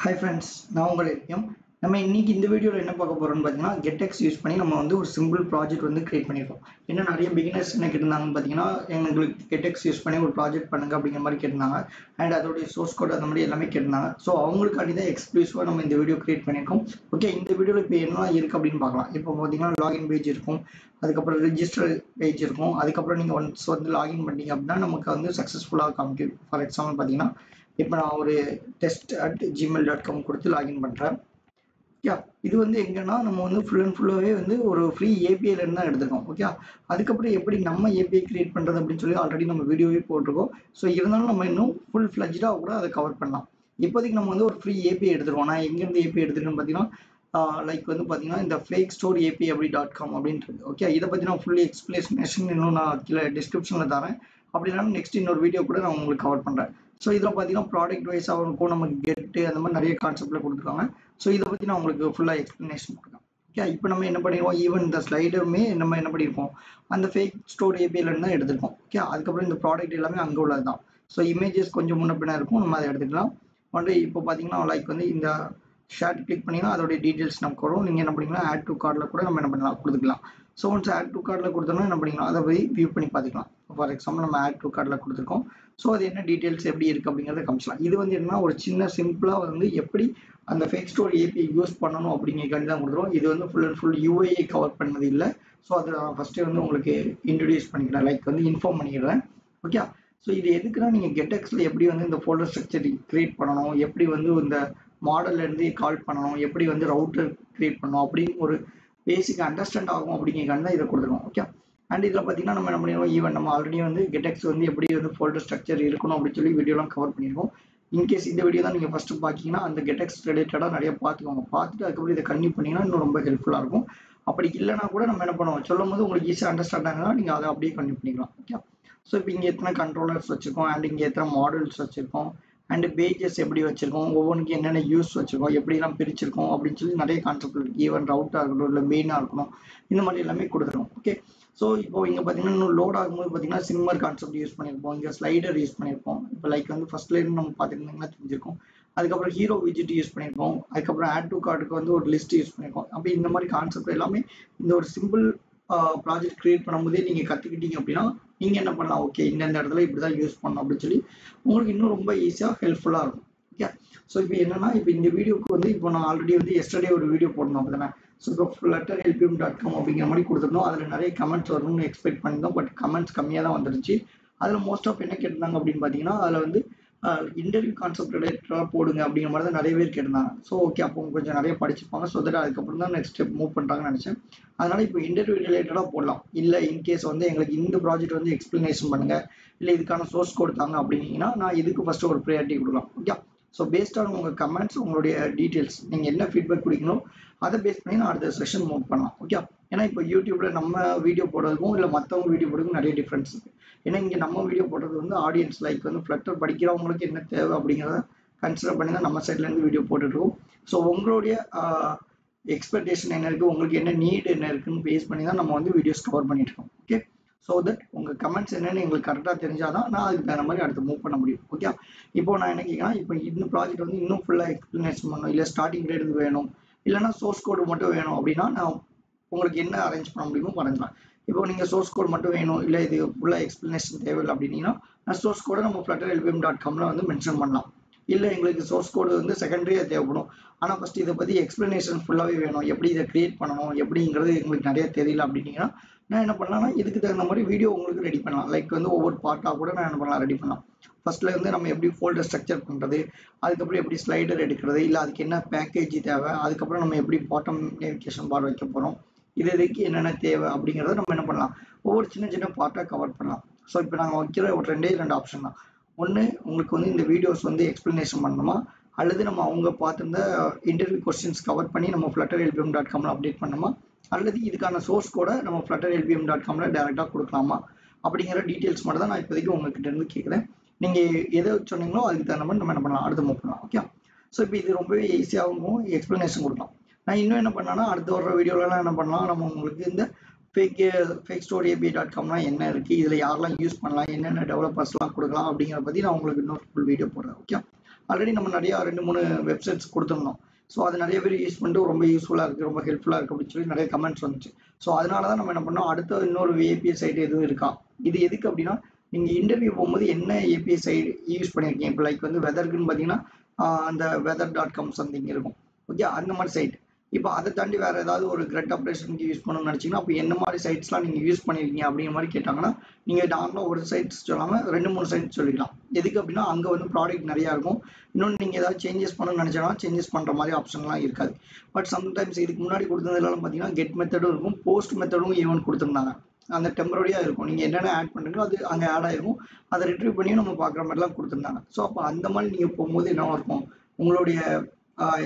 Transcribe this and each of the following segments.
Hi friends, நான் உங்கள் M நம்ம இன்னைக்கு இந்த வீடியோவில் என்ன பார்க்க போறோம்னு பார்த்தீங்கன்னா GetX யூஸ் பண்ணி நம்ம வந்து ஒரு சிம்பிள் ப்ராஜெக்ட் வந்து கிரியேட் பண்ணியிருக்கோம். என்ன நிறைய பிகினர்ஸ் என்ன கேட்டிருந்தாங்கன்னு பார்த்தீங்கன்னா எங்களுக்கு GetX யூஸ் பண்ணி ஒரு ப்ராஜெக்ட் பண்ணுங்க அப்படிங்கிற மாதிரி கேட்டிருந்தாங்க. அண்ட் அதோடைய சோர்ஸ் கோட் அந்த மாதிரி எல்லாமே கேட்டிருந்தாங்க. ஸோ அவங்களுக்காண்டி தான் எக்ஸ்க்ளூசிவாக நம்ம இந்த வீடியோ கிரியேட் பண்ணியிருக்கோம். ஓகே, இந்த வீடியோவில் இப்போ என்ன இருக்குது அப்படின்னு பார்க்கலாம். இப்போ பார்த்தீங்கன்னா லாகின் பேஜ் இருக்கும், அதுக்கப்புறம் ரிஜிஸ்டர் பேஜ் இருக்கும். அதுக்கப்புறம் நீங்கள் ஒன்ஸ் வந்து லாகின் பண்ணீங்க அப்படின்னா நமக்கு வந்து சக்ஸஸ்ஃபுல்லாக காமிக்கும். ஃபார் எக்ஸாம்பிள் பார்த்தீங்கன்னா இப்போ நான் ஒரு test@gmail.com கொடுத்து லாகின் பண்ணுறேன். ஓகே, இது வந்து எங்கன்னா நம்ம வந்து ஃபுல் அண்ட் ஃபுல்லாகவே வந்து ஒரு ஃப்ரீ ஏபிஐலேருந்து தான் எடுத்துருக்கோம். ஓகே, அதுக்கப்புறம் எப்படி நம்ம ஏபிஐ கிரியேட் பண்ணுறது அப்படின்னு சொல்லி ஆல்ரெடி நம்ம வீடியோவே போட்டிருக்கோம். ஸோ இருந்தாலும் நம்ம இன்னும் ஃபுல் ஃப்ளெஜ்டாக கூட அதை கவர் பண்ணலாம். இப்போதைக்கு நம்ம வந்து ஒரு ஃப்ரீ ஏபிஐ எடுத்துருக்கோம். நான் எங்கேருந்து ஏபிஐ எடுத்துருக்கேன்னு பார்த்தீங்கன்னா லைக் வந்து பார்த்தீங்கன்னா இந்த ஃபேக் ஸ்டோர் ஏபிஐ .com அப்படின்றது. ஓகே, இதை பற்றி நான் ஃபுல்லி எக்ஸ்பிளேஷன் இன்னும் நான் கீழே டிஸ்கிரிப்ஷனில் தரேன். அப்படின்னா நெக்ஸ்ட் இன்னொரு வீடியோ கூட நான் உங்களுக்கு கவர் பண்ணுறேன். ஸோ இதில் பார்த்தீங்கன்னா ப்ராடக்ட் வைஸாக இருக்கும், நமக்கு கெட்டு அந்த மாதிரி நிறைய கான்செப்டில் கொடுத்துருக்காங்க. ஸோ இதை பற்றி நான் உங்களுக்கு ஃபுல்லாக எக்ஸ்ப்ளனேஷன் கொடுக்குறேன். ஓகே, இப்போ நம்ம என்ன பண்ணிடுவோம், ஈவன் இந்த ஸ்லைடருமே நம்ம என்ன பண்ணியிருக்கோம், அந்த ஃபேக் ஸ்டோர் ஏபிஐலேருந்து தான் எடுத்துருக்கோம். ஓகே, அதுக்கப்புறம் இந்த ப்ராடக்ட் எல்லாமே அங்கே உள்ளது தான். ஸோ இமேஜஸ் கொஞ்சம் முன்ன பின்னா இருக்கும், நம்ம அதை எடுத்துக்கலாம். வந்து இப்போ பார்த்தீங்கன்னா லைக் வந்து இந்த ஷேர் கிளிக் பண்ணிங்கன்னா அதோடைய டீட்டெயில்ஸ் நமக்கு வரும். நீங்கள் என்ன பண்ணிக்கலாம், ஆட் டு கார்டில் கூட நம்ம என்ன பண்ணலாம் கொடுத்துக்கலாம். ஸோ ஒன்ஸ் ஆட் டு கார்டில் கொடுத்தோம்னா என்ன பண்ணிக்கலாம், அதை போய் வியூ பண்ணி பார்த்துக்கலாம். ஃபார் எக்ஸாம்பிள் நம்ம ஆட் டு கார்டில் கொடுத்துருக்கோம். ஸோ அது என்ன டீட்டெயில்ஸ் எப்படி இருக்குது அப்படிங்கிறத காமிச்சலாம். இது வந்து என்னன்னா ஒரு சின்ன சிம்பிளாக வந்து எப்படி அந்த ஃபேக் ஸ்டோர் ஏபிஐ யூஸ் பண்ணணும் அப்படிங்கிறக்காண்டி தான் கொடுத்துருவோம். இது வந்து ஃபுல் அண்ட் ஃபுல் யூஐயை கவர் பண்ணது இல்லை. ஸோ அதை நான் ஃபஸ்ட்டே வந்து உங்களுக்கு இன்ட்ரடியூஸ் பண்ணிக்கிறேன், லைக் வந்து இன்ஃபார்ம் பண்ணிக்கிறேன். ஓகே, ஸோ இது எதுக்குன்னா நீங்கள் GetXல எப்படி வந்து இந்த ஃபோல்டர் ஸ்ட்ரக்சர் கிரியேட் பண்ணணும், எப்படி வந்து இந்த மாடல்லேருந்து கால் பண்ணணும், எப்படி வந்து ரவுட்டர் கிரியேட் பண்ணணும் அப்படின்னு ஒரு பேசிக் அண்டர்ஸ்டாண்ட் ஆகும் அப்படிங்கிறக்காண்டி தான் இதை கொடுத்துருவோம். ஓகே, அண்ட் இதில் பார்த்தீங்கன்னா நம்ம என்ன பண்ணிடுவோம், ஈவன் நம்ம ஆல்ரெடி வந்து GetX வந்து எப்படி வந்து ஃபோல்டர் ஸ்ட்ரக்சர் இருக்கணும் அப்படின்னு சொல்லி வீடியோலாம் கவர் பண்ணியிருக்கோம். இன்கேஸ் இந்த வீடியோ தான் நீங்கள் ஃபஸ்ட்டு பார்த்தீங்கன்னா அந்த GetX ரிலேட்டடாக நிறைய பார்த்துக்கோங்க. பார்த்துட்டு அதுக்கப்புறம் இதை கன்டினியூ பண்ணிங்கன்னா இன்னும் ரொம்ப ஹெல்ப்ஃபுல்லாக இருக்கும். அப்படி இல்லைனா கூட நம்ம என்ன பண்ணுவோம், சொல்லும் போது உங்களுக்கு ஈஸியாக அண்டர்ஸ்டாண்ட் ஆகுனா நீங்கள் அதை அப்படியே கன்டினியூ பண்ணிக்கலாம். ஓகே, ஸோ இப்போ இங்கே எத்தனை கண்ட்ரோலர்ஸ் வச்சுருக்கோம், அண்ட் இங்கே எத்தனை மாடல்ஸ் வச்சுருக்கோம், அண்ட் பேஜஸ் எப்படி வச்சுருக்கோம், ஒவ்வொன்றுக்கும் என்னென்ன யூஸ் வச்சுருக்கோம், எப்படிலாம் பிரிச்சிருக்கோம் அப்படின்னு சொல்லி நிறைய கான்செப்ட் இருக்குது. ஈவன் ரவுட்டாக இருக்கட்டும், இல்லை மெயினாக இருக்கணும், இந்த மாதிரி எல்லாமே கொடுத்துருவோம். ஓகே, ஸோ இப்போ இங்கே பார்த்தீங்கன்னா இன்னும் லோட் ஆகும்போது பார்த்தீங்கன்னா சிம்மர் கான்செப்ட் யூஸ் பண்ணியிருப்போம், இங்கே ஸ்லைடர் யூஸ் பண்ணியிருப்போம். இப்போ லைக் வந்து ஃபர்ஸ்ட்லேருந்து நம்ம பார்த்துருந்தீங்கன்னா தெரிஞ்சிருக்கும். அதுக்கப்புறம் ஹீரோ விஜிட் யூஸ் பண்ணியிருக்கோம். அதுக்கப்புறம் ஆட் டு கார்டுக்கு வந்து ஒரு லிஸ்ட் யூஸ் பண்ணியிருக்கோம். அப்போ இந்த மாதிரி கான்செப்ட் எல்லாமே இந்த ஒரு சிம்பிள் ப்ராஜெக்ட் கிரியேட் பண்ணும்போதே நீங்கள் கற்றுக்கிட்டீங்க அப்படின்னா நீங்கள் என்ன பண்ணலாம், ஓகே இந்த இடத்துல இப்படி தான் யூஸ் பண்ணணும் அப்படின்னு சொல்லி உங்களுக்கு இன்னும் ரொம்ப ஈஸியாக ஹெல்ப்ஃபுல்லாக இருக்கும். ஓகே, ஸோ இப்போ என்னன்னா இப்போ இந்த வீடியோக்கு வந்து இப்போ நான் ஆல்ரெடி வந்து எஸ்டர்டே ஒரு வீடியோ போடணும் அப்படி தானே. ஸோ இப்போ flutterhelpium.com அப்படிங்கிற மாதிரி கொடுத்துருந்தோம். அதில் நிறைய கமெண்ட்ஸ் வரும்னு எக்ஸ்பெக்ட் பண்ணியிருந்தோம். பட் கமெண்ட்ஸ் கம்மியாக தான் வந்துருச்சு. அதில் மோஸ்ட் ஆஃப் என்ன கேட்டிருந்தாங்க அப்படின்னு பார்த்தீங்கன்னா அதில் வந்து இன்டர்வியூ கான்செப்ட் ரிலேட்டடாக போடுங்க அப்படிங்கிற மாதிரி தான் நிறைய பேர் கேட்டிருந்தாங்க. ஸோ ஓகே, அப்போ கொஞ்சம் நிறைய படிச்சுப்பாங்க. ஸோ தட் அதுக்கப்புறம் தான் நெக்ஸ்ட் ஸ்டெப் மூவ் பண்ணுறாங்கன்னு நினச்சேன். அதனால் இப்போ இன்டர்வியூ ரிலேட்டடாக போடலாம். இல்லை இன்கேஸ் வந்து எங்களுக்கு இந்த ப்ராஜெக்ட் வந்து எக்ஸ்பிளனேஷன் பண்ணுங்கள், இல்லை இதுக்கான சோர்ஸ் கொடுத்தாங்க அப்படின்னீங்கன்னா நான் இதுக்கு ஃபஸ்ட்டு ஒரு ப்ரையாரிட்டி கொடுக்கலாம். ஓகே, ஸோ பேஸ்ட் ஆன் உங்கள் கமெண்ட்ஸ், உங்களுடைய டீட்டெயில்ஸ், நீங்கள் என்ன ஃபீட்பேக் கொடுக்கணும் அதை பேஸ் பண்ணி நான் அடுத்த செஷன் மூவ் பண்ணலாம். ஓகே, ஏன்னா இப்போ யூடியூப்பில் நம்ம வீடியோ போடுறதுக்கும் இல்லை மற்றவங்க வீடியோ போடுறதுக்கும் நிறைய டிஃப்ரென்ஸ் இருக்குது. ஏன்னா இங்கே நம்ம வீடியோ போடுறது வந்து ஆடியன்ஸ் லைக் வந்து ஃப்ளட்டர் படிக்கிறவங்களுக்கு என்ன தேவை அப்படிங்கிறத கன்சிடர் பண்ணி தான் நம்ம சைட்லேருந்து வீடியோ போட்டுட்ருக்கோம். ஸோ உங்களுடைய எக்ஸ்பெக்டேஷன் என்ன இருக்குது, உங்களுக்கு என்ன நீட் என்ன இருக்குன்னு பேஸ் பண்ணி தான் நம்ம வந்து வீடியோஸ் கவர் பண்ணிட்டுருக்கோம். ஓகே, ஸோ தட் உங்கள் கமெண்ட்ஸ் என்னென்னு எங்களுக்கு கரெக்டாக தெரிஞ்சால் தான் நான் அதுக்கு தகுந்த மாதிரி அடுத்து மூவ் பண்ண முடியும். ஓகே, இப்போ நான் என்ன கேட்குறேன், இப்போ இந்த ப்ராஜெக்ட் வந்து இன்னும் ஃபுல்லாக எக்ஸ்பிளனேஷன் பண்ணணும், இல்லை ஸ்டார்டிங் ரேட் வேணும், இல்லைனா சோர்ஸ் கோடு மட்டும் வேணும் அப்படின்னா நான் உங்களுக்கு என்ன அரேஞ்ச் பண்ண முடியுமோ பண்ணலாம். இப்போ நீங்கள் சோர்ஸ் கோட் மட்டும் வேணும், இல்லை இது ஃபுல்லாக எக்ஸ்பிளனேஷன் தேவையில்லை அப்படின்னா நான் சோர்ஸ் கோடை நம்ம flutterhelpium.comல வந்து மென்ஷன் பண்ணலாம். இல்லை எங்களுக்கு சோர்ஸ் கோடு வந்து செகண்டரியாக தேவைப்படும், ஆனால் ஃபஸ்ட்டு இதை பற்றி எக்ஸ்பிளனேஷன் ஃபுல்லாகவே வேணும், எப்படி இதை கிரியேட் பண்ணணும் எப்படிங்கிறது எங்களுக்கு நிறைய தெரியல அப்படின்னீங்கன்னா நான் என்ன பண்ணலாம்னா இதுக்கு தகுந்த மாதிரி வீடியோ உங்களுக்கு ரெடி பண்ணலாம். லைக் வந்து ஒவ்வொரு பார்ட்டாக கூட நான் என்ன பண்ணலாம், ரெடி பண்ணலாம். ஃபர்ஸ்ட்ல வந்து நம்ம எப்படி ஃபோல்டர் ஸ்ட்ரக்சர் பண்ணுறது, அதுக்கப்புறம் எப்படி ஸ்லைடர் எடுக்கிறது, இல்லை அதுக்கு என்ன பேக்கேஜ் தேவை, அதுக்கப்புறம் நம்ம எப்படி பாட்டம் நேவிகேஷன் பார் வைக்க போகிறோம், இதுக்கு என்னென்ன தேவை அப்படிங்கிறத நம்ம என்ன பண்ணலாம், ஒவ்வொரு சின்ன சின்ன பார்ட்டாக கவர் பண்ணலாம். ஸோ இப்போ நாங்கள் வைக்கிற ஒரு ரெண்டு ஆப்ஷன் தான். ஒன்று, உங்களுக்கு வந்து இந்த வீடியோஸ் வந்து எக்ஸ்பிளனேஷன் பண்ணணுமா, அல்லது நம்ம அவங்க பார்த்துருந்த இன்டர்வியூ கொஸ்டின்ஸ் கவர் பண்ணி நம்ம flutterhelpium.comல அப்டேட் பண்ணணுமா, அல்லது இதுக்கான சோர்ஸ் கூட நம்ம flutterhelpium.comல டேரெக்டாக கொடுக்கலாமா அப்படிங்கிற டீட்டெயில்ஸ் மட்டும் தான் நான் இப்போதைக்கு உங்ககிட்ட இருந்து கேட்குறேன். நீங்கள் எதை சொன்னீங்களோ அதுக்கு தகுந்த மாதிரி நம்ம என்ன பண்ணலாம், அடுத்து மூவ் பண்ணலாம். ஓகே, ஸோ இப்போ இது ரொம்பவே ஈஸியாகவும் எக்ஸ்பிளனேஷன் கொடுக்கலாம். நான் இன்னும் என்ன பண்ணேன்னா அடுத்த வர வீடியோலலாம் என்ன பண்ணலாம், நம்ம உங்களுக்கு இந்த ஃபேக் ஸ்டோர் ஏபிஐ.comலாம் என்ன இருக்குது, இதில் யாரெல்லாம் யூஸ் பண்ணலாம், என்னென்ன டெவலப்பர்ஸ்லாம் கொடுக்கலாம் அப்படிங்கிற பற்றி நான் உங்களுக்கு இன்னொரு ஃபுல் வீடியோ போடுறேன். ஓகே, ஆல்ரெடி நம்ம நிறையா 2-3 வெப்சைட்ஸ் கொடுத்துருந்தோம். ஸோ அது நிறைய பேர் யூஸ் பண்ணிட்டு ரொம்ப யூஸ்ஃபுல்லாக இருக்குது, ரொம்ப ஹெல்ப்ஃபுல்லாக இருக்குது அப்படின்னு சொல்லி நிறைய கமெண்ட்ஸ் வந்துச்சு. ஸோ அதனால தான் நம்ம என்ன பண்ணோம், அடுத்த இன்னொரு ஏபிஐ சைட் எதுவும் இருக்கா, இது எதுக்கு அப்படின்னா நீங்கள் இன்டர்வியூ போகும்போது என்ன ஏபிஐ சைடு யூஸ் பண்ணியிருக்கீங்க. இப்போ லைக் வந்து வெதருக்குன்னு பார்த்தீங்கன்னா அந்த weather.com சம்திங் இருக்கும். ஓகே, அந்த மாதிரி சைட். இப்போ அதை தாண்டி வேறு ஏதாவது ஒரு கிரெட் ஆப்ரேஷனுக்கு யூஸ் பண்ணணும்னு நினச்சிங்கன்னா அப்போ என்ன மாதிரி சைட்ஸ்லாம் நீங்கள் யூஸ் பண்ணியிருக்கீங்க அப்படிங்கிற மாதிரி கேட்டாங்கன்னா நீங்கள் நார்மலாக ஒரு சைட்ஸ் சொல்லாமல் 2-3 சைட்ஸ் சொல்லிக்கலாம். எதுக்கு அப்படின்னா அங்கே வந்து ப்ராடக்ட் நிறையா இருக்கும். இன்னொன்று நீங்கள் ஏதாவது சேஞ்சஸ் பண்ணணும்னு நினச்சோன்னா சேஞ்சஸ் பண்ணுற மாதிரி ஆப்ஷன்லாம் இருக்காது. பட் சம்டைம்ஸ் இதுக்கு முன்னாடி கொடுத்ததுலாம் பார்த்தீங்கன்னா கெட் மெத்தடும் இருக்கும், போஸ்ட் மெத்தடும் ஈவன் கொடுத்துருந்தாங்க. அந்த டெம்பரரியாக இருக்கும், நீங்கள் என்னென்ன ஆட் பண்ணுறீங்களோ அது அங்கே ஆட் ஆகிருக்கும், அதை ரிட்ரீவ் பண்ணியும் நம்ம பார்க்குற மாதிரிலாம் கொடுத்துருந்தாங்க. ஸோ அப்போ அந்த மாதிரி நீங்கள் போகும்போது என்னவா இருக்கும், உங்களுடைய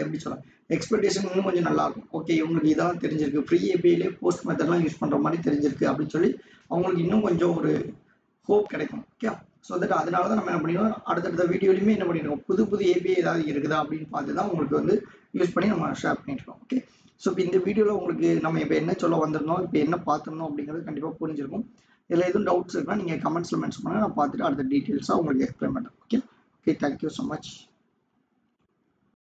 எப்படி சொல்ல எக்ஸ்பெக்டேஷன் இன்னும் கொஞ்சம் நல்லாயிருக்கும். ஓகே, இவங்களுக்கு இதெல்லாம் தெரிஞ்சிருக்கு, ஃப்ரீ ஏபிஐலே போஸ்ட் மெத்தட்லாம் யூஸ் பண்ணுற மாதிரி தெரிஞ்சிருக்கு அப்படின்னு சொல்லி அவங்களுக்கு இன்னும் கொஞ்சம் ஒரு ஹோப் கிடைக்கும். ஓகே, ஸோ தட் அதனால தான் நம்ம என்ன பண்ணிடுவோம், அடுத்தடுத்த வீடியோலையுமே என்ன பண்ணிடுவோம், புது புது ஏபிஐ ஏதாவது இருக்குதா அப்படின்னு பார்த்து தான் உங்களுக்கு வந்து யூஸ் பண்ணி நம்ம ஷேர் பண்ணிட்டுருக்கோம். ஓகே, ஸோ இப்போ இந்த வீடியோவில் உங்களுக்கு நம்ம இப்போ என்ன சொல்ல வந்திருந்தோம், இப்போ என்ன பார்த்துருந்தோம் அப்படிங்கிறது கண்டிப்பாக புரிஞ்சிருக்கும். இதில் எதுவும் டவுட்ஸ் இருக்குன்னா நீங்கள் கமெண்ட்ஸில் மென்ஷன் பண்ணுங்கள், நான் பார்த்துட்டு அடுத்த டீட்டெயில்ஸாக உங்களுக்கு எக்ஸ்பிளைன் பண்ணுறேன். Okay, thank you so much.